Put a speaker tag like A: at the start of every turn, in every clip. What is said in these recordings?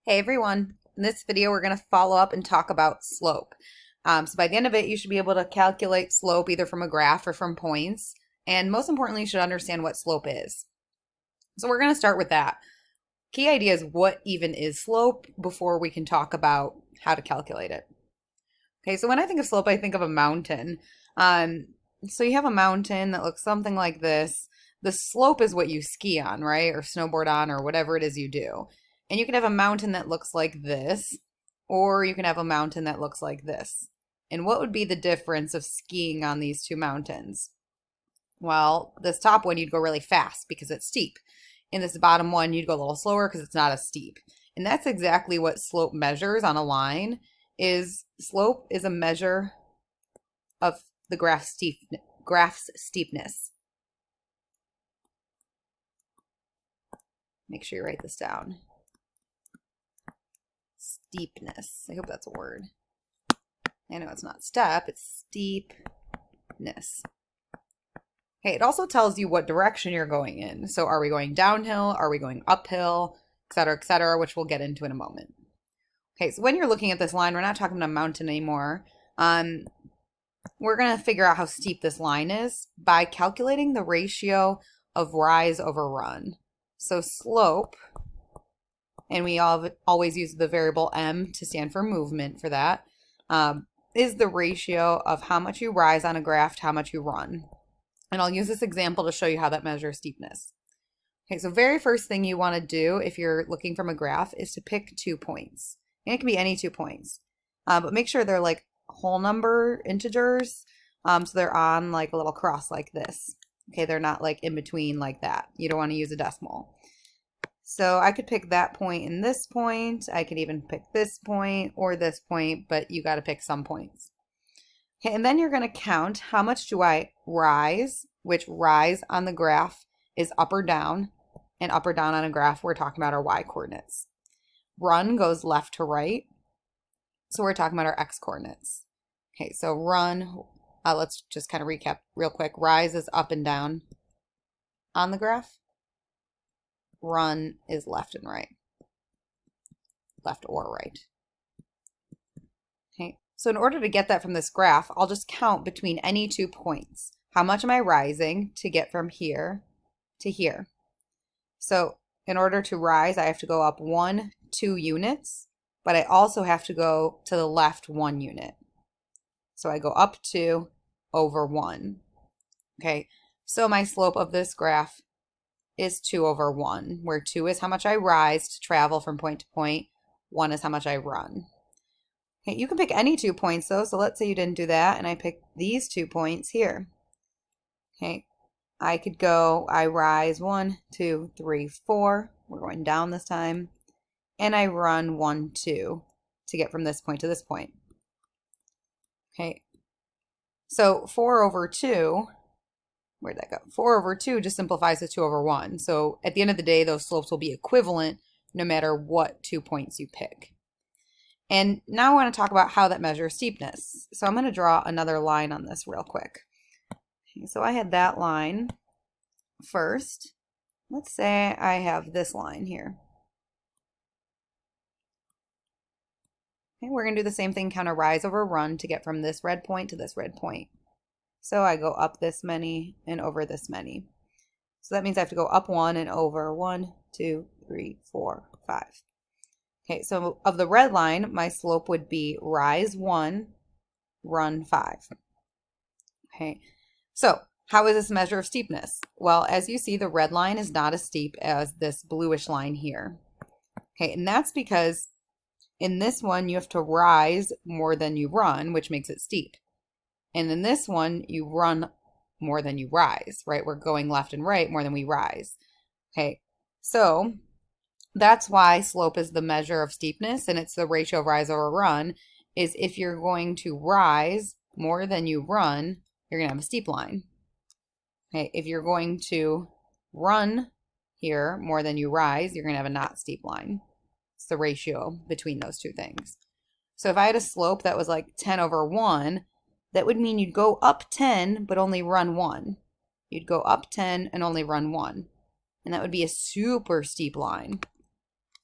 A: Hey everyone, in this video we're going to follow up and talk about slope. So by the end of it, you should be able to calculate slope either from a graph or from points. And most importantly, you should understand what slope is. So we're going to start with that. Key idea is what even is slope before we can talk about how to calculate it. Okay, so when I think of slope, I think of a mountain. So you have a mountain that looks something like this. The slope is what you ski on, right? Or snowboard on, or whatever it is you do. And you can have a mountain that looks like this, or you can have a mountain that looks like this. And what would be the difference of skiing on these two mountains? Well, this top one, you'd go really fast because it's steep. In this bottom one, you'd go a little slower because it's not as steep. And that's exactly what slope measures on a line. Is slope is a measure of the graph's steepness. Make sure you write this down. Steepness. I hope that's a word. I know it's not step, it's steepness. Okay, it also tells you what direction you're going in. So are we going downhill? Are we going uphill? Et cetera, which we'll get into in a moment. Okay, so when you're looking at this line, we're not talking about a mountain anymore. We're going to figure out how steep this line is by calculating the ratio of rise over run. So slope, and we always use the variable m to stand for movement for that, is the ratio of how much you rise on a graph to how much you run. And I'll use this example to show you how that measures steepness. Okay, so very first thing you want to do if you're looking from a graph is to pick 2 points. And it can be any 2 points, but make sure they're like whole number integers, so they're on like a little cross like this. Okay, they're not like in between like that. You don't want to use a decimal. So I could pick that point and this point. I could even pick this point or this point, but you got to pick some points. Okay, and then you're going to count how much do I rise, which rise on the graph is up or down, and up or down on a graph we're talking about our y coordinates. Run goes left to right, so we're talking about our x coordinates. Okay, so run, let's just kind of recap real quick. Rise is up and down on the graph. Run is left and right, left or right. Okay, so in order to get that from this graph, I'll just count between any 2 points. How much am I rising to get from here to here? So in order to rise, I have to go up 2 units, but I also have to go to the left 1 unit. So I go up 2 over 1. Okay, so my slope of this graph is 2 over 1, where 2 is how much I rise to travel from point to point, 1 is how much I run. Okay, you can pick any 2 points though, so let's say you didn't do that, and I picked these 2 points here. Okay, I could go, I rise 1, 2, 3, 4, we're going down this time, and I run 1, 2 to get from this point to this point. Okay, so 4 over 2, where'd that go? 4 over 2 just simplifies to 2 over 1. So at the end of the day, those slopes will be equivalent no matter what 2 points you pick. And now I want to talk about how that measures steepness. So I'm going to draw another line on this real quick. Okay, so I had that line first. Let's say I have this line here. Okay, we're going to do the same thing, count a rise over run to get from this red point to this red point. So I go up this many and over this many. So that means I have to go up 1 and over 1, 2, 3, 4, 5. Okay, so of the red line, my slope would be rise 1, run 5. Okay, so how is this a measure of steepness? Well, as you see, the red line is not as steep as this bluish line here. Okay, and that's because in this one, you have to rise more than you run, which makes it steep. And in this one, you run more than you rise, right? We're going left and right more than we rise. Okay, so that's why slope is the measure of steepness, and it's the ratio of rise over run, is if you're going to rise more than you run, you're going to have a steep line. Okay, if you're going to run here more than you rise, you're going to have a not steep line. It's the ratio between those two things. So if I had a slope that was like 10 over 1, that would mean you'd go up 10 but only run 1. You'd go up 10 and only run 1. And that would be a super steep line.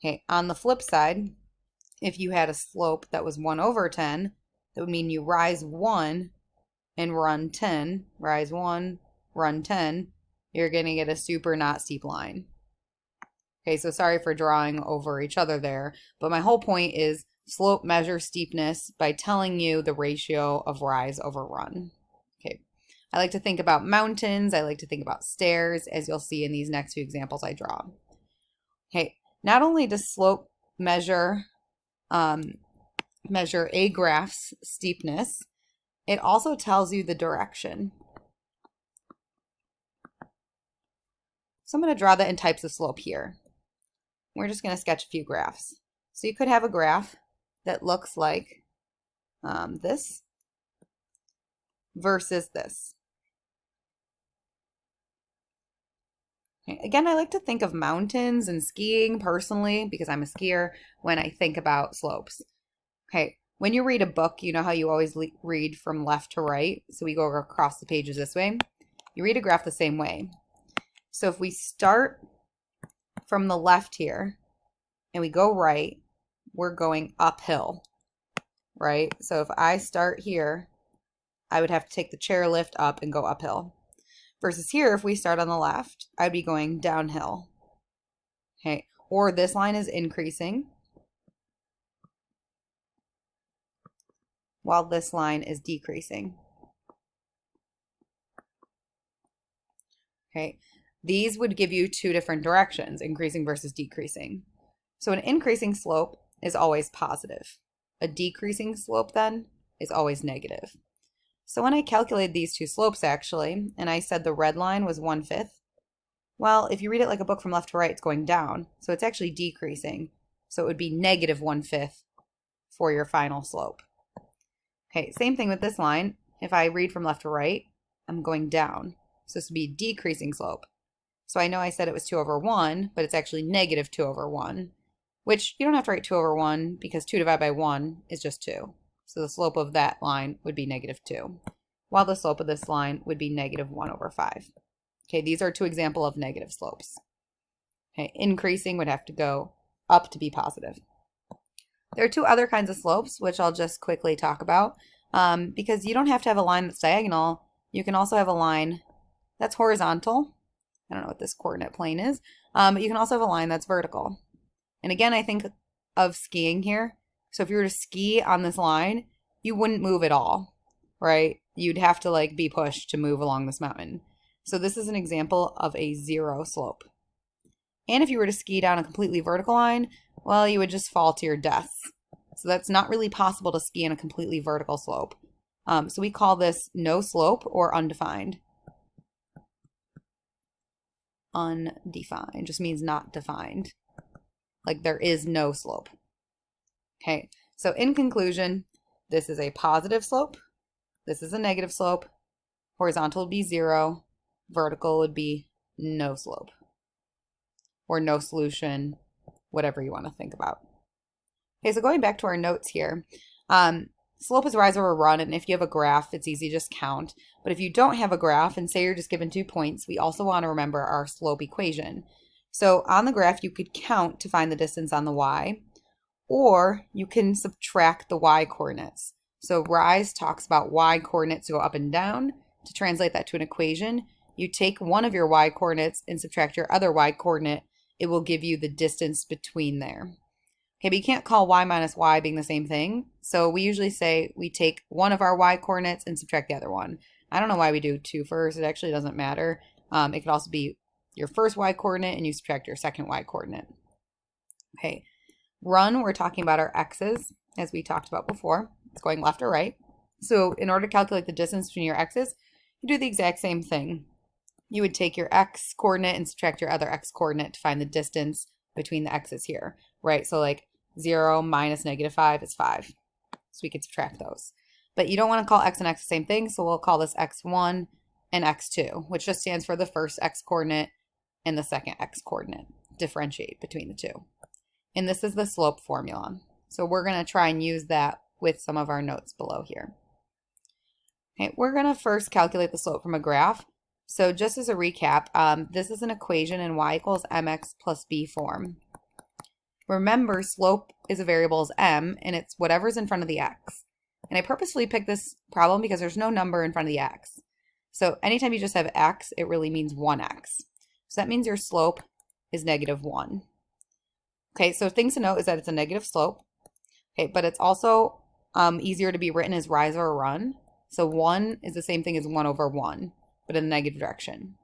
A: Okay, on the flip side, if you had a slope that was 1 over 10, that would mean you rise 1 and run 10, rise 1, run 10, you're going to get a super not steep line. Okay, so sorry for drawing over each other there, but my whole point is slope measures steepness by telling you the ratio of rise over run. Okay, I like to think about mountains, I like to think about stairs, as you'll see in these next few examples I draw. Okay, not only does slope measure a graph's steepness, it also tells you the direction. So I'm going to draw that in types of slope here. We're just going to sketch a few graphs. So you could have a graph that looks like this versus this. Okay. Again, I like to think of mountains and skiing personally because I'm a skier when I think about slopes. Okay, when you read a book, you know how you always read from left to right? So we go across the pages this way. You read a graph the same way. So if we start from the left here and we go right, we're going uphill, right? So if I start here, I would have to take the chairlift up and go uphill. Versus here, if we start on the left, I'd be going downhill. Okay, or this line is increasing while this line is decreasing. Okay, these would give you two different directions, increasing versus decreasing. So an increasing slope is always positive. A decreasing slope then is always negative. So when I calculated these two slopes actually, and I said the red line was 1/5, well, if you read it like a book from left to right, it's going down. So it's actually decreasing. So it would be negative 1/5 for your final slope. Okay, same thing with this line. If I read from left to right, I'm going down. So this would be a decreasing slope. So I know I said it was 2 over 1, but it's actually negative 2 over 1, which you don't have to write 2 over 1 because 2 divided by 1 is just 2. So the slope of that line would be negative 2, while the slope of this line would be negative 1 over 5. Okay, these are two examples of negative slopes. Okay, increasing would have to go up to be positive. There are two other kinds of slopes, which I'll just quickly talk about, because you don't have to have a line that's diagonal. You can also have a line that's horizontal. I don't know what this coordinate plane is, but you can also have a line that's vertical. And again, I think of skiing here. So if you were to ski on this line, you wouldn't move at all, right? You'd have to like be pushed to move along this mountain. So this is an example of a zero slope. And if you were to ski down a completely vertical line, well, you would just fall to your death. So that's not really possible to ski on a completely vertical slope. So we call this no slope or undefined. Undefined just means not defined. Like there is no slope. Okay, so in conclusion, this is a positive slope. This is a negative slope. Horizontal would be 0. Vertical would be no slope. Or no solution, whatever you want to think about. Okay, so going back to our notes here, slope is rise over run, and if you have a graph, it's easy to just count. But if you don't have a graph, and say you're just given 2 points, we also want to remember our slope equation. So on the graph, you could count to find the distance on the y, or you can subtract the y coordinates. So rise talks about y coordinates to go up and down. To translate that to an equation, you take one of your y coordinates and subtract your other y coordinate. It will give you the distance between there. Okay, but you can't call y minus y being the same thing. So we usually say we take one of our y coordinates and subtract the other one. I don't know why we do 2 first. It actually doesn't matter. It could also be your first y coordinate and you subtract your second y coordinate. Okay, run, we're talking about our x's, as we talked about before. It's going left or right. So in order to calculate the distance between your x's, you do the exact same thing. You would take your x coordinate and subtract your other x coordinate to find the distance between the x's here, right? So like 0 minus -5 is 5. So we could subtract those. But you don't want to call x and x the same thing, so we'll call this x1 and x2, which just stands for the first x coordinate and the second x coordinate. Differentiate between the two. And this is the slope formula. So we're going to try and use that with some of our notes below here. Okay, we're going to first calculate the slope from a graph. So just as a recap, this is an equation in y equals mx plus b form. Remember, slope is a variable as m, and it's whatever's in front of the x. And I purposefully picked this problem because there's no number in front of the x. So anytime you just have x, it really means 1x. So that means your slope is -1. Okay, so things to note is that it's a negative slope. Okay, but it's also easier to be written as rise or run. So 1 is the same thing as 1 over 1, but in the negative direction.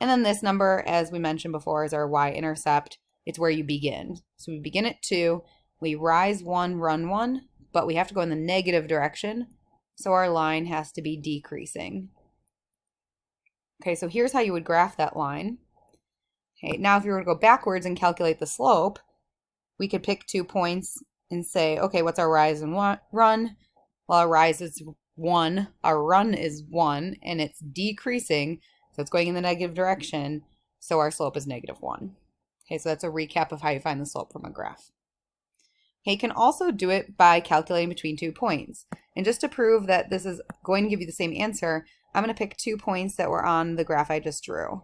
A: And then this number, as we mentioned before, is our y-intercept. It's where you begin. So we begin at 2, we rise 1, run 1, but we have to go in the negative direction. So our line has to be decreasing. Okay, so here's how you would graph that line. Okay, now if you were to go backwards and calculate the slope, we could pick 2 points and say, okay, what's our rise and run? Well, our rise is 1, our run is 1, and it's decreasing, so it's going in the negative direction, so our slope is -1. Okay, so that's a recap of how you find the slope from a graph. Okay, you can also do it by calculating between 2 points. And just to prove that this is going to give you the same answer, I'm going to pick 2 points that were on the graph I just drew.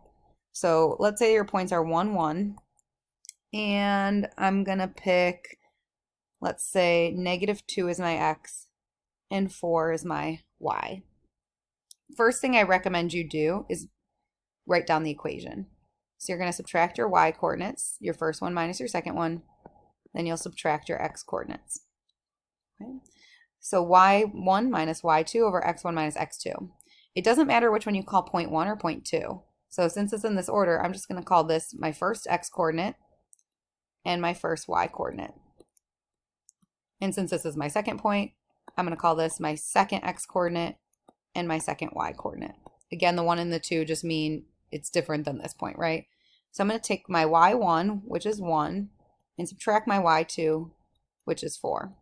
A: So let's say your points are 1, 1, and I'm going to pick, let's say -2 is my x, and 4 is my y. First thing I recommend you do is write down the equation. So you're going to subtract your y coordinates, your first one minus your second one, then you'll subtract your x coordinates. Okay. So y1 minus y2 over x1 minus x2. It doesn't matter which one you call point 1 or point 2. So since it's in this order, I'm just going to call this my first x coordinate and my first y coordinate. And since this is my second point, I'm going to call this my second x coordinate and my second y coordinate. Again, the 1 and the 2 just mean it's different than this point, right? So I'm going to take my y1, which is 1, and subtract my y2, which is 4.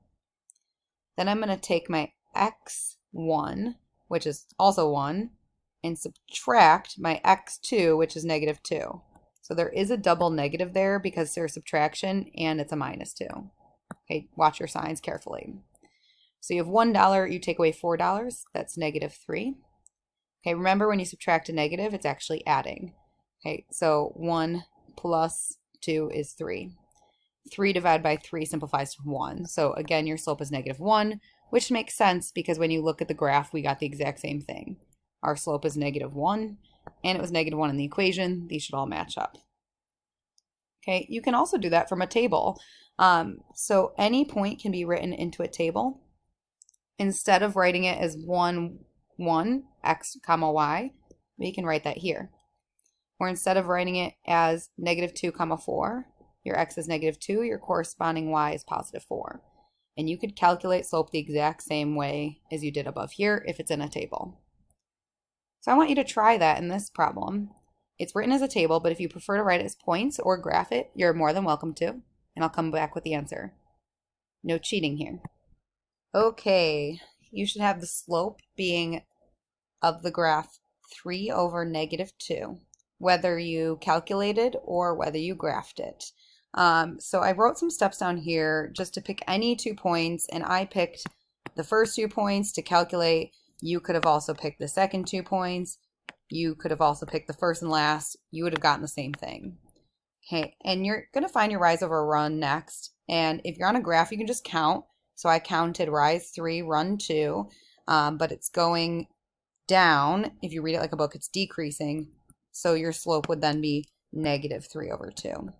A: Then I'm going to take my x1, which is also 1, and subtract my x2, which is -2. So there is a double negative there because there's subtraction and it's a -2. Okay, watch your signs carefully. So you have $1, you take away $4, that's -3. Okay, remember when you subtract a negative, it's actually adding. Okay, so 1 plus 2 is 3. 3 divided by 3 simplifies to 1. So again, your slope is -1, which makes sense because when you look at the graph, we got the exact same thing. Our slope is -1, and it was -1 in the equation. These should all match up. Okay, you can also do that from a table. So any point can be written into a table. Instead of writing it as 1, 1, x, comma, y, we can write that here. Or instead of writing it as -2, comma, 4, your x is -2, your corresponding y is +4. And you could calculate slope the exact same way as you did above here if it's in a table. So I want you to try that in this problem. It's written as a table, but if you prefer to write it as points or graph it, you're more than welcome to. And I'll come back with the answer. No cheating here. Okay, you should have the slope being of the graph 3 over -2, whether you calculated or whether you graphed it. So I wrote some steps down here just to pick any 2 points, and I picked the first 2 points to calculate. You could have also picked the second 2 points. You could have also picked the first and last. You would have gotten the same thing. Okay, and you're going to find your rise over run next. And if you're on a graph, you can just count. So I counted rise 3, run 2, but it's going down. If you read it like a book, it's decreasing. So your slope would then be -3 over 2.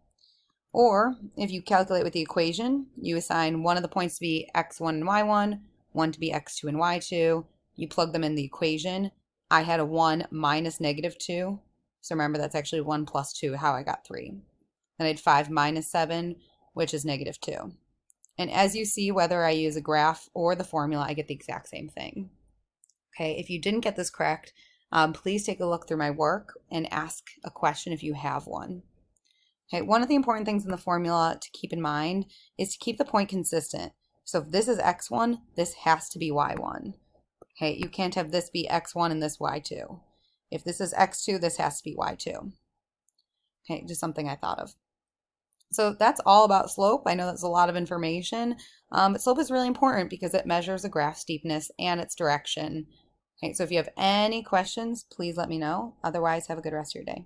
A: Or if you calculate with the equation, you assign one of the points to be x1 and y1, one to be x2 and y2. You plug them in the equation. I had a 1 minus -2. So remember, that's actually 1 plus 2, how I got 3. Then I had 5 minus 7, which is -2. And as you see, whether I use a graph or the formula, I get the exact same thing. Okay, if you didn't get this correct, please take a look through my work and ask a question if you have one. Okay, one of the important things in the formula to keep in mind is to keep the point consistent. So if this is x1, this has to be y1. Okay, you can't have this be x1 and this y2. If this is x2, this has to be y2. Okay, just something I thought of. So that's all about slope. I know that's a lot of information, but slope is really important because it measures a graph steepness and its direction. Okay, so if you have any questions, please let me know. Otherwise, have a good rest of your day.